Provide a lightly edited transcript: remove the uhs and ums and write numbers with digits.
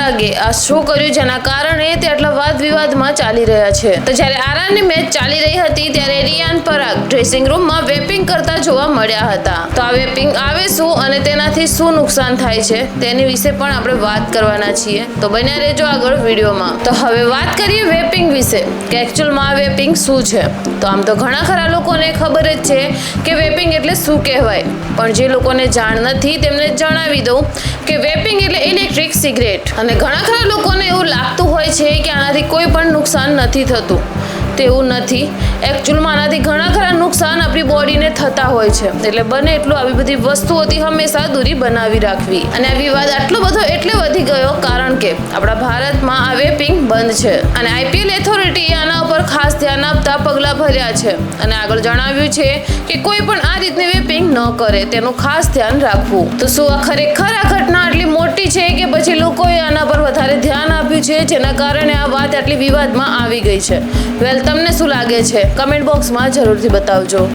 પરાગે આ શું કર્યું જેના કારણે તે આટલા વાદ વિવાદમાં ચાલી રહ્યા છે. તો જ્યારે આરઆરની મેચ ચાલી રહી હતી ત્યારે રિયાન પરાગ ડ્રેસિંગ રૂમમાં વેપિંગ કરતા જોવા મળ્યા હતા. તો આ વેપિંગ આવે શું અને તેનાથી શું નુકસાન થાય છે તેની વિશે પણ આપણે વાત કરવાના છીએ. તો બન્યા રહેજો આગળ વિડીયોમાં. તો હવે વાત કરીએ વેપિંગ વિશે કે એકચ્યુઅલમાં આ વેપિંગ શું છે. તો આમ તો ઘણા ખરા લોકોને ખબર જ છે કે વેપિંગ એટલે શું કહેવાય, પણ જે લોકોને જાણ નથી તેમને જણાવી દઉં કે વેપિંગ એટલે ઇલેક્ટ્રિક સિગરેટ. અને ઘણા ખરા લોકોને એવું લાગતું હોય છે કે આનાથી કોઈ પણ નુકસાન નથી થતું. તેવું નથી. એકચ્યુઅલમાં આનાથી ઘણા ખરા નુકસાન આપણી બોડીને થતા હોય છે. એટલે બને એટલું આવી બધી વસ્તુઓથી હંમેશા દૂરી બનાવી રાખવી. અને આ વિવાદ આટલો બધો એટલે વધી ગયો કારણ કે આપણા ભારતમાં આ વેપિંગ બંધ છે અને આઈપીએલ ઓથોરિટીએ આના ઉપર ખાસ ધ્યાન આપતા પગલાં ભર્યા છે અને આગળ જણાવ્યું છે કે કોઈ પણ આ રીતની વેપિંગ ન કરે તેનું ખાસ ધ્યાન રાખવું. તો શું આ ખરેખર આ ઘટના આટલી મોટી છે કે પછી લોકોએ આના પર વધારે ધ્યાન આપ્યું છે જેના કારણે આ વાત આટલી વિવાદમાં આવી ગઈ છે? વેલ, તમને શું લાગે છે? કમેન્ટ બોક્સમાં જરૂરથી બતાવજો.